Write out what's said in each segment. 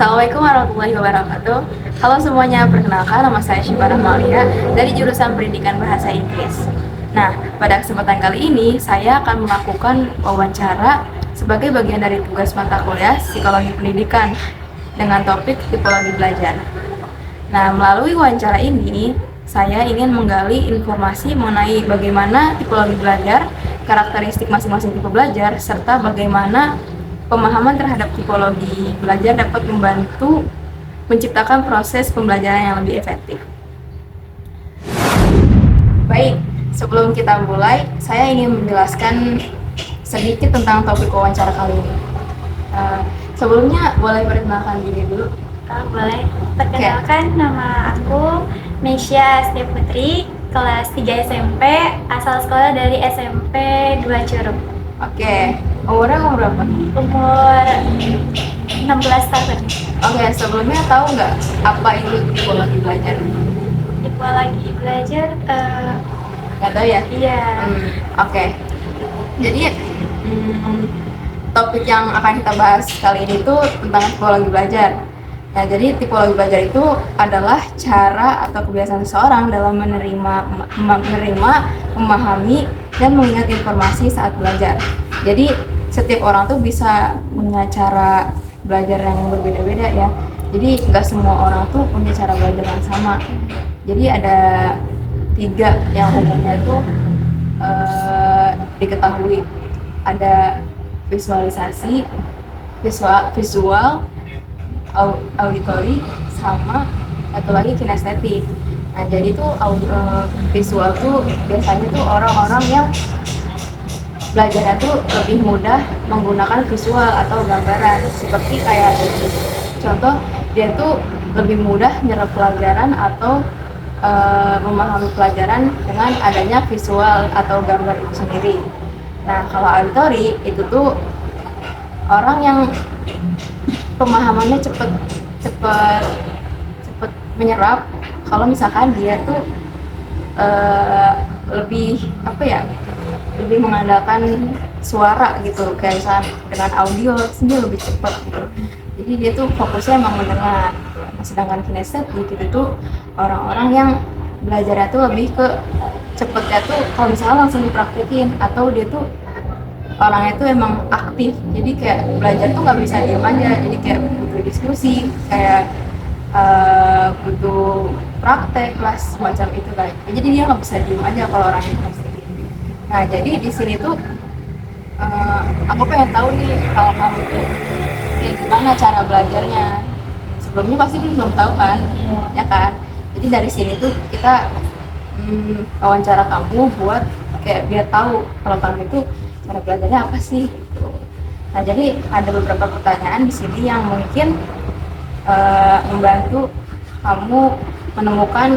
Assalamualaikum warahmatullahi wabarakatuh. Halo semuanya, perkenalkan nama saya Syifa Rahmalia dari jurusan Pendidikan Bahasa Inggris. Nah, pada kesempatan kali ini saya akan melakukan wawancara sebagai bagian dari tugas mata kuliah Psikologi Pendidikan dengan topik tipologi belajar. Nah, melalui wawancara ini saya ingin menggali informasi mengenai bagaimana tipologi belajar, karakteristik masing-masing tipe belajar, serta bagaimana pemahaman terhadap tipologi belajar dapat membantu menciptakan proses pembelajaran yang lebih efektif. Baik, sebelum kita mulai, saya ingin menjelaskan sedikit tentang topik wawancara kali ini. Sebelumnya, boleh perkenalkan diri dulu? Boleh. Perkenalkan, nama aku Meisya Astia Putri, kelas 3 SMP, asal sekolah dari SMP 2 Curug. Oke, umurnya berapa? Umur 16 tahun. Oke, sebelumnya tahu nggak apa itu tipologi belajar? Tipologi belajar, Nggak tahu ya? iya. Oke. Jadi topik yang akan kita bahas kali ini tuh tentang tipologi belajar. Nah, jadi tipologi belajar itu adalah cara atau kebiasaan seseorang dalam menerima, memahami, dan mengingat informasi saat belajar. Jadi setiap orang tuh bisa punya cara belajar yang berbeda-beda ya. Jadi nggak semua orang tuh punya cara belajar yang sama. Jadi ada 3 yang umumnya itu diketahui. Ada visualisasi, visual, auditory, sama satu lagi kinestetik. Nah, jadi tuh visual tuh biasanya tuh orang-orang yang belajarnya tuh lebih mudah menggunakan visual atau gambaran, seperti kayak contoh dia tuh lebih mudah nyerap pelajaran atau memahami pelajaran dengan adanya visual atau gambar itu sendiri. Nah, kalau auditory itu tuh orang yang pemahamannya cepet menyerap kalau misalkan dia tuh lebih lebih mengandalkan suara gitu, kayak misalnya dengan audio dia lebih cepat gitu. Jadi dia tuh fokusnya emang mendengar. Sedangkan kinestetik itu tuh orang-orang yang belajarnya tuh lebih ke cepetnya tuh kalau misalnya langsung dipraktekin, atau dia tuh orangnya tuh emang aktif, jadi kayak belajar tuh nggak bisa diam aja, jadi kayak butuh diskusi, kayak butuh praktek lah semacam itu kan. Jadi dia nggak bisa diam aja kalau orang itu. Nah, jadi di sini tuh aku pengen tahu nih kalau kamu tuh kayak gimana cara belajarnya. Sebelumnya pasti belum tahu kan, ya kan? Jadi dari sini tuh kita wawancara kamu buat kayak biar tahu kalau kamu itu cara belajarnya apa sih. Nah, jadi ada beberapa pertanyaan di sini yang mungkin membantu kamu menemukan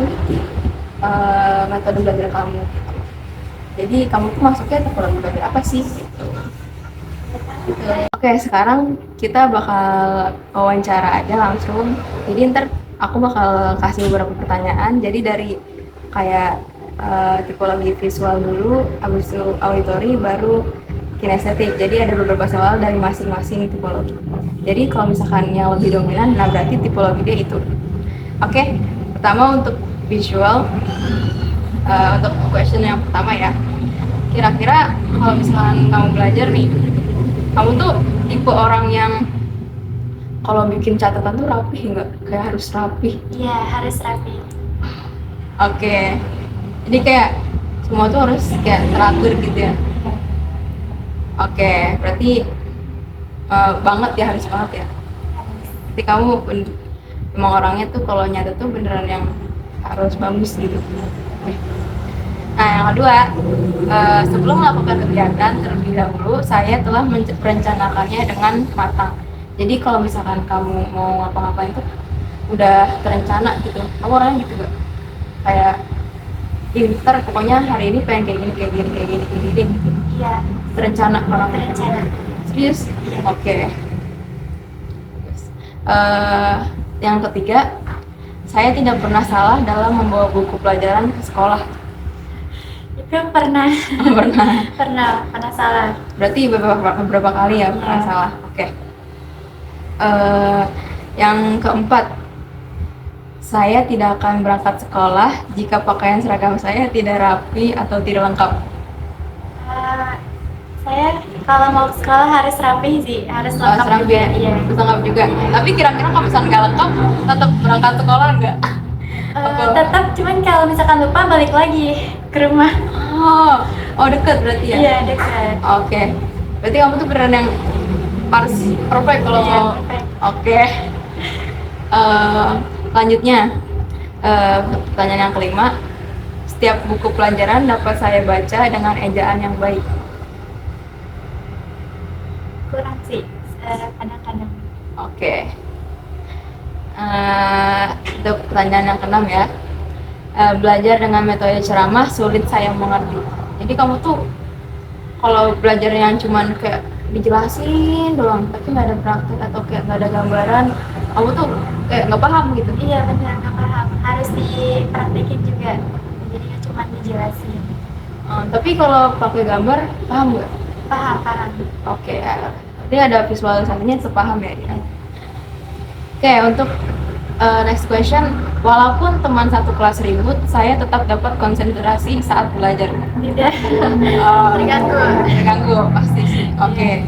metode belajar kamu. Jadi kamu tuh masuknya tipologi belajar apa sih? Oke, sekarang kita bakal wawancara aja langsung. Jadi ntar aku bakal kasih beberapa pertanyaan. Jadi dari kayak tipologi visual dulu, habis itu auditory, baru kinestetik. Jadi ada beberapa soal dari masing-masing tipologi. Jadi kalau misalkan yang lebih dominan, nah berarti tipologi dia itu. Oke, pertama untuk visual, untuk question yang pertama ya. Kira-kira kalau misalkan kamu belajar nih, kamu tuh tipe orang yang kalau bikin catatan tuh rapih nggak? Kayak harus rapih? Iya, harus rapi. Oke. Jadi kayak semua tuh harus kayak teratur gitu ya? Oke, berarti banget ya, harus banget ya? Jadi kamu emang orangnya tuh kalau nyata tuh beneran yang harus bagus gitu. Nah, yang kedua, sebelum melakukan kegiatan terlebih dahulu, saya telah merencanakannya dengan matang. Jadi kalau misalkan kamu mau ngapa-ngapain tuh udah terencana gitu. Kamu orangnya gitu gak? Kayak ntar pokoknya hari ini pengen kayak gini gitu. Iya. Terencana orang. Terencana. Serius? Iya. Oke. Yang ketiga, saya tidak pernah salah dalam membawa buku pelajaran ke sekolah. Itu pernah. pernah salah. Berarti beberapa kali ya pernah salah. Oke. Yang keempat, saya tidak akan berangkat sekolah jika pakaian seragam saya tidak rapi atau tidak lengkap. Eh, saya kalau mau ke sekolah harus rapi sih, harus lengkap Seragam juga. Iya. harus lengkap juga. Tapi kira-kira kalau misalnya nggak lengkap, tetap berangkat sekolah nggak? Tetap, cuman kalau misalkan lupa balik lagi ke rumah. Oh deket berarti ya? Iya, dekat. Oke. Berarti kamu tuh beneran yang harus perfect kalau Iya, mau. perfect. Oke. Lanjutnya, pertanyaan yang kelima. Setiap buku pelajaran dapat saya baca dengan ejaan yang baik. Kurang sih, kadang-kadang. Oke. Itu pertanyaan yang keenam ya. Belajar dengan metode ceramah sulit saya mengerti. Jadi kamu tuh kalau belajar yang cuman kayak dijelasin doang, tapi nggak ada praktek atau kayak nggak ada gambaran, kamu tuh kayak nggak paham gitu. Iya benar, nggak paham. Harus dipraktekin juga. Jadi nggak cuma dijelasin. Tapi kalau pakai gambar, paham nggak? Paham, paham. Oke, jadi ada visualisasinya sepaham ya. Oke, untuk next question, walaupun teman satu kelas ribut, saya tetap dapat konsentrasi saat belajar. Tidak. Terganggu. Terganggu pasti sih. Oke.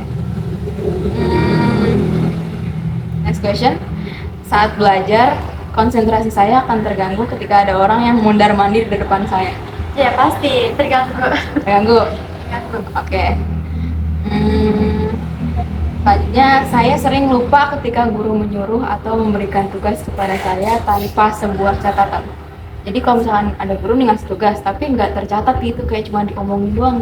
Next question, saat belajar konsentrasi saya akan terganggu ketika ada orang yang mondar-mandir di depan saya. Ya pasti terganggu. Terganggu. Terganggu. Oke. Selanjutnya, saya sering lupa ketika guru menyuruh atau memberikan tugas kepada saya tanpa sebuah catatan. Jadi kalau misalkan ada guru nih ngasih tugas tapi nggak tercatat gitu, kayak cuma diomongin doang,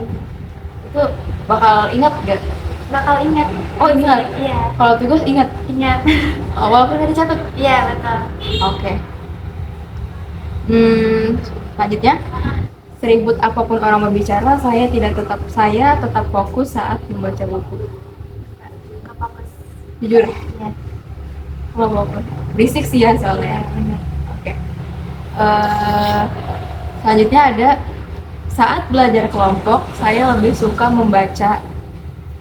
itu bakal ingat nggak? Bakal ingat. Oh ingat? Iya. Kalau tugas ingat? Ingat. Walaupun nggak dicatat? Iya betul. Oke. Selanjutnya, seribut apapun orang berbicara, saya tetap fokus saat membaca buku. Nggak fokus. Jujur, Iya. nggak fokus. Berisik sih ya soalnya. Benar. Oke. Selanjutnya ada, saat belajar kelompok, saya lebih suka membaca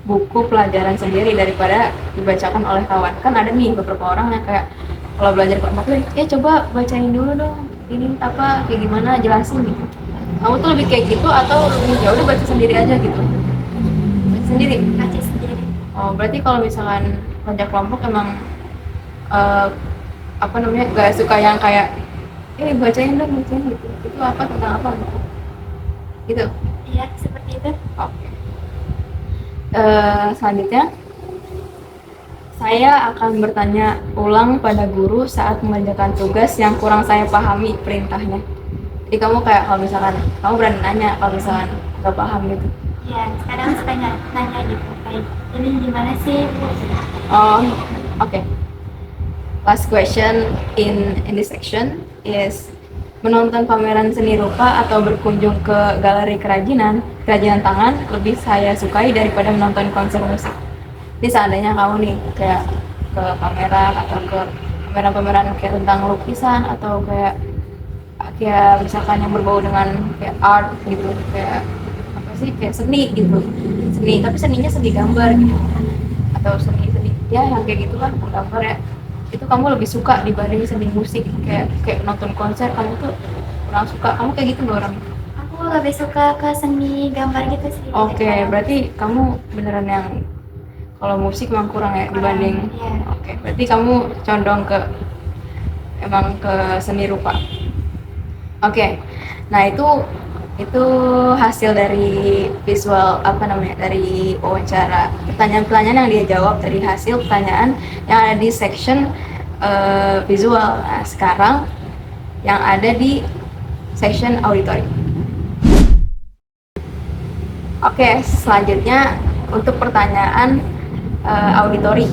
buku pelajaran sendiri daripada dibacakan oleh kawan. Kan ada nih beberapa orang yang kayak kalau belajar kelompok tuh, coba bacain dulu dong, ini apa, kayak gimana, jelasin gitu. Kamu tuh lebih kayak gitu atau lebih ya udah baca sendiri aja gitu? Baca sendiri? Baca sendiri. Oh, berarti kalau misalkan belajar kelompok emang gak suka yang kayak bacain dong gitu, itu apa, tentang apa gitu. Iya seperti itu. Oke. Selanjutnya, saya akan bertanya ulang pada guru saat mengerjakan tugas yang kurang saya pahami perintahnya. Jadi kamu kayak kalau misalkan kamu berani nanya kalau misalkan nggak paham gitu. Iya, kadang suka nanya gitu kayak ini gimana sih? Oh, oke. Last question in this section is, menonton pameran seni rupa atau berkunjung ke galeri kerajinan tangan lebih saya sukai daripada menonton konser musik. Jadi seandainya kamu nih kayak ke pameran atau ke pameran-pameran kayak tentang lukisan atau kayak misalkan yang berbau dengan kayak art gitu, kayak apa sih, kayak seni gitu, tapi seninya seni gambar gitu, atau seni ya yang kayak gitu kan gambar ya, itu kamu lebih suka dibanding seni musik, kayak nonton konser kamu tuh kurang suka. Kamu kayak gitu nggak orang? Aku lebih suka ke seni gambar gitu sih. Oke, berarti kamu beneran yang kalau musik memang kurang ya dibanding. Iya. Oke, berarti kamu condong ke seni rupa. Oke, nah itu hasil dari dari wawancara, pertanyaan-pertanyaan yang dia jawab dari hasil pertanyaan yang ada di section visual. Nah, sekarang yang ada di section auditory. Oke, selanjutnya untuk pertanyaan auditory.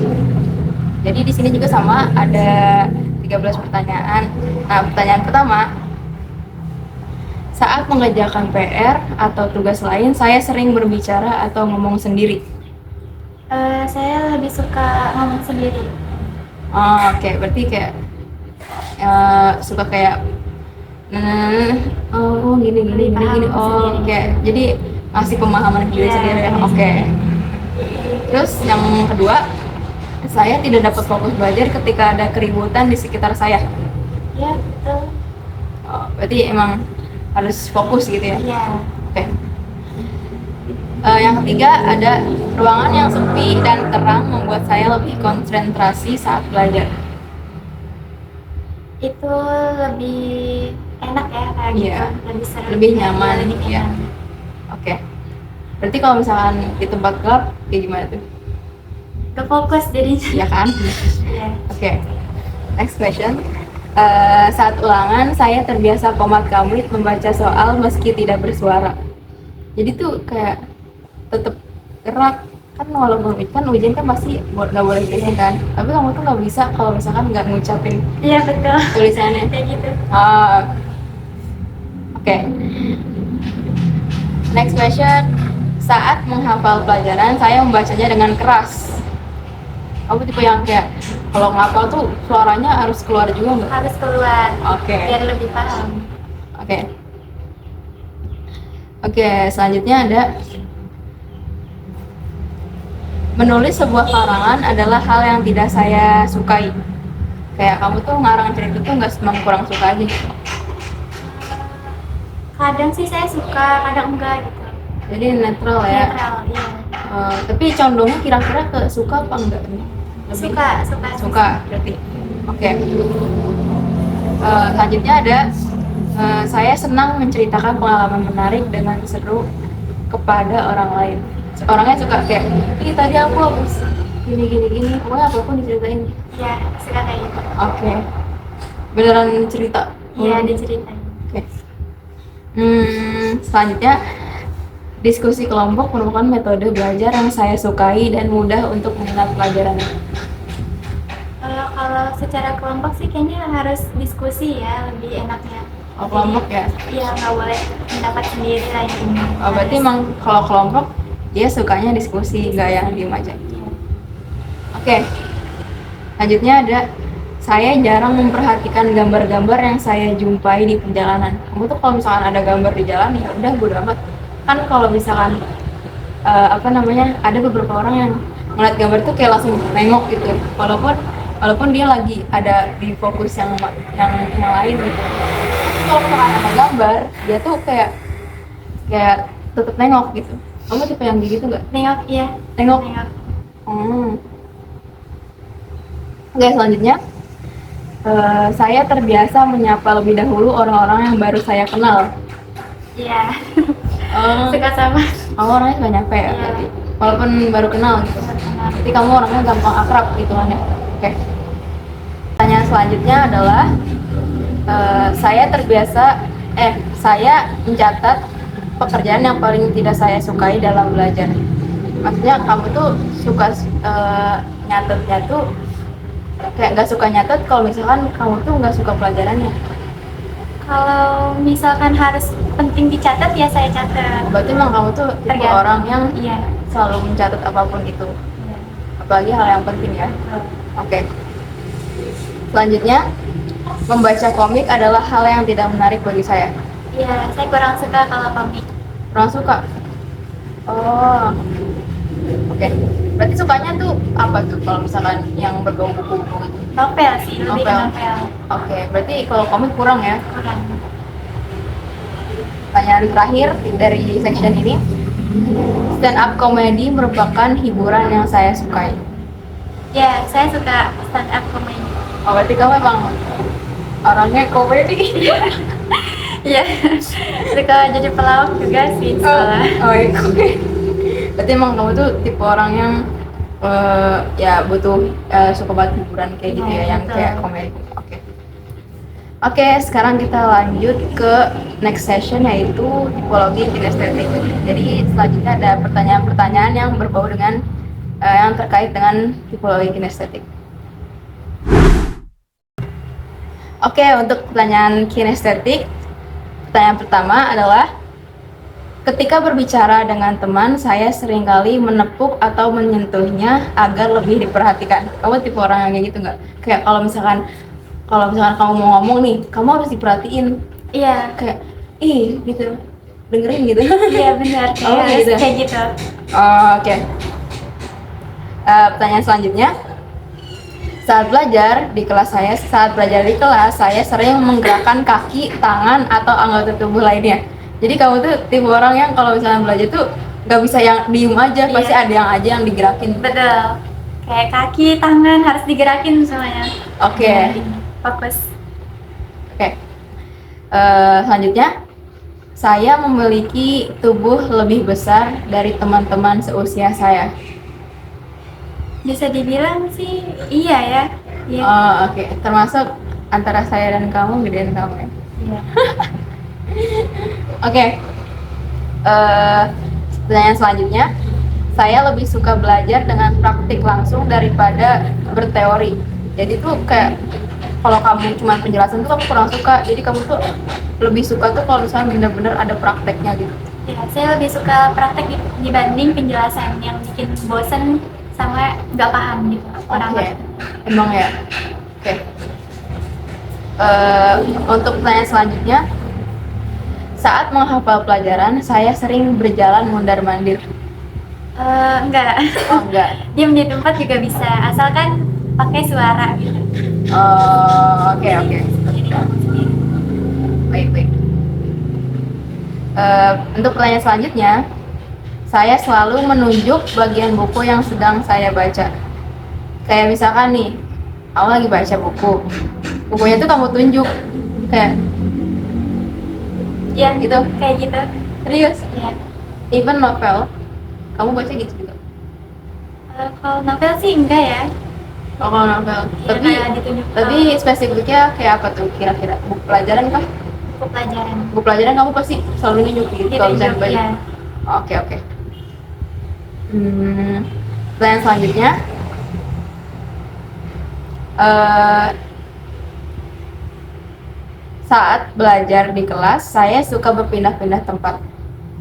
Jadi di sini juga sama, ada 13 pertanyaan. Nah, pertanyaan pertama, saat mengerjakan PR atau tugas lain, saya sering berbicara atau ngomong sendiri. Saya lebih suka ngomong sendiri. Oke, berarti kayak suka kayak gini. Oh, kayak jadi ngasih pemahaman ke diri sendiri ya. Oke. Terus yang kedua, Saya tidak dapat fokus belajar ketika ada keributan di sekitar saya. Ya, betul. Oh, berarti emang harus fokus gitu ya? Iya. Oke. Yang ketiga ada ruangan yang sepi dan terang membuat saya lebih konsentrasi saat belajar. Itu lebih enak ya kayak Iya. gitu, lebih seru. Lebih nyaman, Lebih iya. nyaman. Oke. Berarti kalau misalkan di tempat gelap kayak gimana tuh? Gak fokus jadinya. Iya kan? Iya. Oke. Next question. Saat ulangan saya terbiasa komat kamit membaca soal meski tidak bersuara. Jadi tuh kayak tetap gerak kan, walaupun kan ujian kan pasti nggak boleh gini kan, tapi kamu tuh nggak bisa kalau misalkan nggak ngucapin Iya, betul. tulisannya. Kayak gitu. Oke. Next question. Saat menghafal pelajaran saya membacanya dengan keras. Kamu tipe yang kayak kalau ngapal tuh suaranya harus keluar juga nggak? Harus keluar. Oke. Biar lebih paham. Oke, selanjutnya ada menulis sebuah karangan adalah hal yang tidak saya sukai. Kayak kamu tuh ngarang cerita tuh nggak memang kurang suka aja gitu. Kadang sih saya suka, kadang enggak gitu. Jadi netral ya. Netral, iya. Tapi condongnya kira-kira ke suka apa enggak? Lebih suka berarti. Oke. Selanjutnya ada saya senang menceritakan pengalaman menarik dengan seru kepada orang lain. Orangnya suka kayak, ih tadi aku habis gini, pokoknya apapun diceritain. Iya, suka kayak gitu. Oke. Beneran cerita? Iya, diceritain. Oke. Selanjutnya, diskusi kelompok merupakan metode belajar yang saya sukai dan mudah untuk mengingat pelajarannya. Kalau secara kelompok sih kayaknya harus diskusi ya, lebih enaknya. Oh, kelompok ya? Iya, nggak boleh pendapat sendiri lah ini. Oh, berarti emang kalau kelompok dia sukanya diskusi, nggak yang diem aja. Oke. Selanjutnya ada saya jarang memperhatikan gambar-gambar yang saya jumpai di perjalanan. Kamu tuh kalau misalkan ada gambar di jalan ya udah bodo amat. Kan kalau misalkan ada beberapa orang yang ngeliat gambar tuh kayak langsung nengok gitu. Walaupun dia lagi ada di fokus yang lain gitu. Tapi kalau misalkan ada gambar, dia tuh kayak tetap nengok gitu. Kamu tipe yang gitu nggak? Nengok, iya. Nengok. Oke, selanjutnya saya terbiasa menyapa lebih dahulu orang-orang yang baru saya kenal. Iya. Suka sama. Kamu orangnya suka nyapa ya? Berarti walaupun baru kenal gitu. Berarti kamu orangnya gampang akrab gitu kan ya? Oke. Pertanyaan selanjutnya adalah saya mencatat pekerjaan yang paling tidak saya sukai dalam belajar. Maksudnya kamu tuh suka nyatetnya tuh kayak nggak suka nyatet kalau misalkan kamu tuh nggak suka pelajarannya. Kalau misalkan harus penting dicatat ya saya catat. Berarti emang kamu tuh tipe orang yang iya, selalu mencatat apapun itu. iya. Apalagi hal yang penting ya. Oke. Selanjutnya, membaca komik adalah hal yang tidak menarik bagi saya. Iya, saya kurang suka kalau komik. Kurang suka? Oh. Oke. Berarti sukanya tuh apa tuh kalau misalkan yang berbau buku-buku gitu? Novel sih, lebih ke novel. Oke, berarti kalau komik kurang ya? Kurang. Pertanyaan terakhir dari section ini, stand up comedy merupakan hiburan yang saya sukai. Ya, saya suka stand up comedy. Oh, berarti kamu emang orangnya komedi? Iya, suka jadi pelawak juga sih di sekolah. Oh iya, komedi. Berarti emang kamu tuh tipe orang yang ya butuh suka banget hiburan kayak gitu ya, yang kayak komedi. Oke, sekarang kita lanjut ke next session yaitu tipologi kinestetik. Jadi selanjutnya ada pertanyaan-pertanyaan yang berbau dengan yang terkait dengan tipologi kinestetik. Oke, untuk pertanyaan kinestetik, pertanyaan pertama adalah ketika berbicara dengan teman, saya seringkali menepuk atau menyentuhnya agar lebih diperhatikan. Kamu tipe orang yang kayak gitu nggak? Kayak kalau misalkan kamu mau ngomong nih, kamu harus diperhatiin. Iya. Kayak, gitu, dengerin gitu. Iya benar. Kayak gitu. Kayak gitu. Oke. Pertanyaan selanjutnya, Saat belajar di kelas, saya sering menggerakkan kaki, tangan, atau anggota tubuh lainnya. Jadi kamu tuh tipe orang yang kalau misalnya belajar tuh nggak bisa yang diem aja, Iya. pasti ada yang aja yang digerakin. Betul. Kayak kaki, tangan harus digerakin semuanya. Oke. Fokus. Oke. Selanjutnya, saya memiliki tubuh lebih besar dari teman-teman seusia saya. Bisa dibilang sih iya ya. Iya. Oke. Termasuk antara saya dan kamu, gedean kamu ya. Iya. Oke. Pertanyaan selanjutnya, saya lebih suka belajar dengan praktik langsung daripada berteori. Jadi tuh kayak kalau kamu cuma penjelasan tuh kamu kurang suka. Jadi kamu tuh lebih suka tuh kalau misalnya benar-benar ada prakteknya gitu. Ya, saya lebih suka praktek dibanding penjelasan yang bikin bosen sama nggak paham gitu. Oke. Emang ya. Oke. Untuk pertanyaan selanjutnya, saat menghafal pelajaran, saya sering berjalan mondar-mandir. Enggak. Oh enggak. Diam di tempat juga bisa, asalkan pakai suara gitu. Oke. Jadi ngomong sendiri. Baik. Untuk pertanyaan selanjutnya, saya selalu menunjuk bagian buku yang sedang saya baca. Kayak misalkan nih, kamu lagi baca buku, bukunya tuh kamu tunjuk, kayak Ya, gitu. kayak gitu. Serius? Ya. Even novel, kamu baca gitu juga? Kalau novel sih enggak ya. Oh, kalau novel. Ya, kayak ditunjuk. Tapi spesifiknya kayak apa tuh kira-kira? Buku pelajaran kah? buku pelajaran. Buku pelajaran kamu pasti selalu nunjuk gitu kalau misalnya Ditunjuk, baca. ya. Oke. Pertanyaan selanjutnya, saat belajar di kelas, saya suka berpindah-pindah tempat.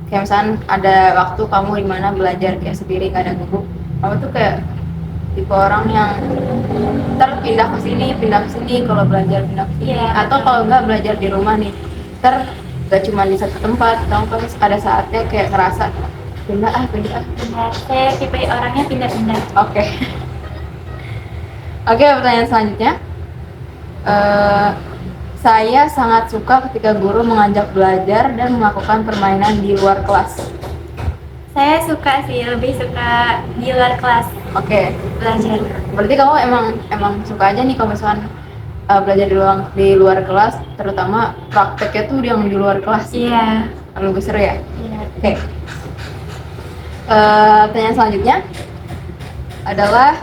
Kayak misalnya ada waktu kamu di mana belajar kayak sendiri nggak ada guru, kamu tuh kayak tipe orang yang ntar pindah ke sini kalau belajar pindah ke sini. Iya, Atau betul. kalau nggak belajar di rumah nih, ntar gak cuma di satu tempat, kamu pasti ada saatnya kayak ngerasa pindah. Benar. Saya tipe orangnya pindah-pindah. Oke. Oke, pertanyaan selanjutnya. Saya sangat suka ketika guru mengajak belajar dan melakukan permainan di luar kelas. Saya suka sih, lebih suka di luar kelas Oke. belajar. Berarti kamu emang suka aja nih kalau misalkan belajar di luar kelas, terutama prakteknya tuh yang di luar kelas. Iya. Lebih seru ya. Iya. Oke. Pertanyaan selanjutnya adalah,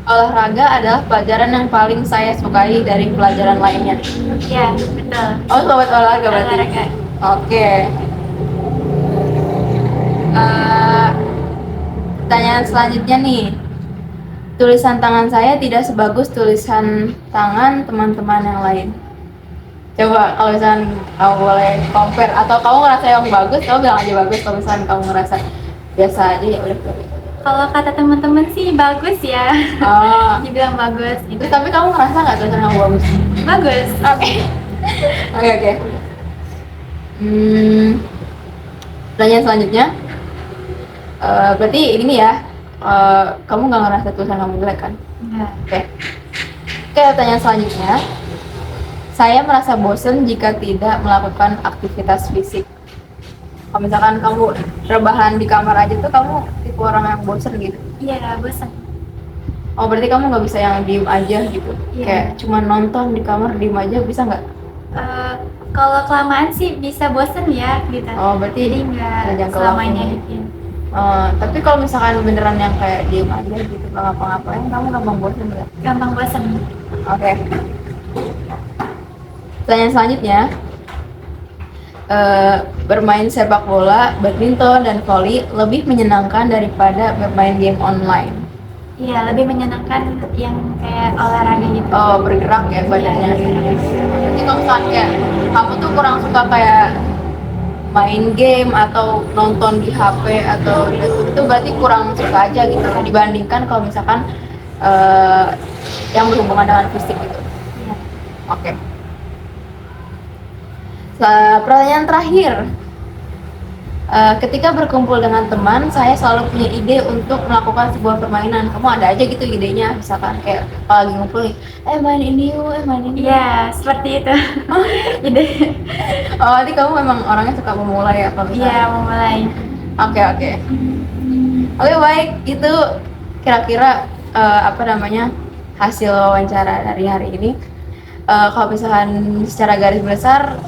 olahraga adalah pelajaran yang paling saya sukai dari pelajaran lainnya. Iya, betul. Oh, sobat olahraga berarti. Olahraga. Oke. Pertanyaan selanjutnya nih. Tulisan tangan saya tidak sebagus tulisan tangan teman-teman yang lain. Coba kalau misalnya kamu boleh compare atau kamu ngerasa yang bagus, kamu bilang aja bagus. Kalau misalnya kamu ngerasa biasa aja, ya udah. Kalau kata teman-teman sih bagus ya. Dibilang bagus gitu. Tapi kamu ngerasa nggak tulisan kamu bagus? Bagus. Oke. Pertanyaan selanjutnya, berarti ini ya, kamu nggak ngerasa tulisan kamu jelek kan? Enggak. Oke, pertanyaan selanjutnya, saya merasa bosan jika tidak melakukan aktivitas fisik. Kalau misalkan kamu rebahan di kamar aja tuh kamu tipe orang yang bosan gitu? Iya, bosan. Oh, berarti kamu nggak bisa yang diem aja gitu? Iya. Kayak cuma nonton di kamar diem aja, bisa nggak? Kalau kelamaan sih bisa bosan ya gitu. Oh, berarti Jadi nggak jangka selamanya waktunya. gitu. Tapi kalau misalkan beneran yang kayak diem aja gitu, nggak ngapa-ngapain, kamu gampang bosan nggak? Gampang bosan. Oke. Pertanyaan selanjutnya, bermain sepak bola, badminton, dan voli lebih menyenangkan daripada bermain game online. Iya, lebih menyenangkan yang kayak olahraga gitu. Oh, bergerak ya badannya. Jadi kalau misalkan kayak kamu tuh kurang suka kayak main game atau nonton di HP atau di YouTube, itu berarti kurang suka aja gitu dibandingkan kalau misalkan yang berhubungan dengan fisik gitu. Iya. Oke. Pertanyaan terakhir, Ketika berkumpul dengan teman, saya selalu punya ide untuk melakukan sebuah permainan. Kamu ada aja gitu idenya, misalkan kayak kalau lagi ngumpul nih, main ini yuk, main ini. Iya, seperti itu. Ide. Oh, jadi kamu memang orangnya suka memulai ya kalau Iya, misalnya. memulai. Oke. Oke, baik. Itu kira-kira apa namanya hasil wawancara dari hari ini. Kalau misalkan secara garis besar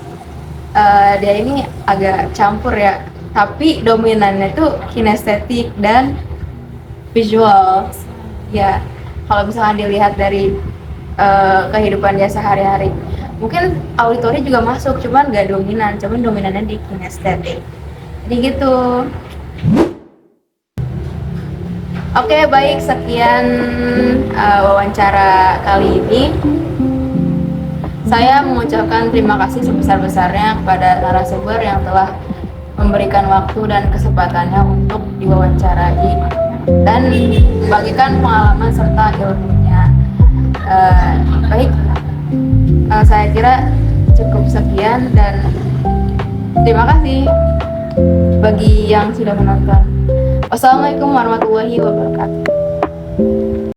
dia ini agak campur ya, tapi dominannya tuh kinestetik dan visual. Ya, kalau misalkan dilihat dari kehidupan dia sehari-hari, mungkin auditori juga masuk, cuman nggak dominan, cuman dominannya di kinestetik. Jadi gitu. Oke, baik, sekian wawancara kali ini. Saya mengucapkan terima kasih sebesar-besarnya kepada narasumber yang telah memberikan waktu dan kesempatannya untuk diwawancarai dan membagikan pengalaman serta ilmunya. Baik, saya kira cukup sekian dan terima kasih bagi yang sudah menonton. Wassalamualaikum warahmatullahi wabarakatuh.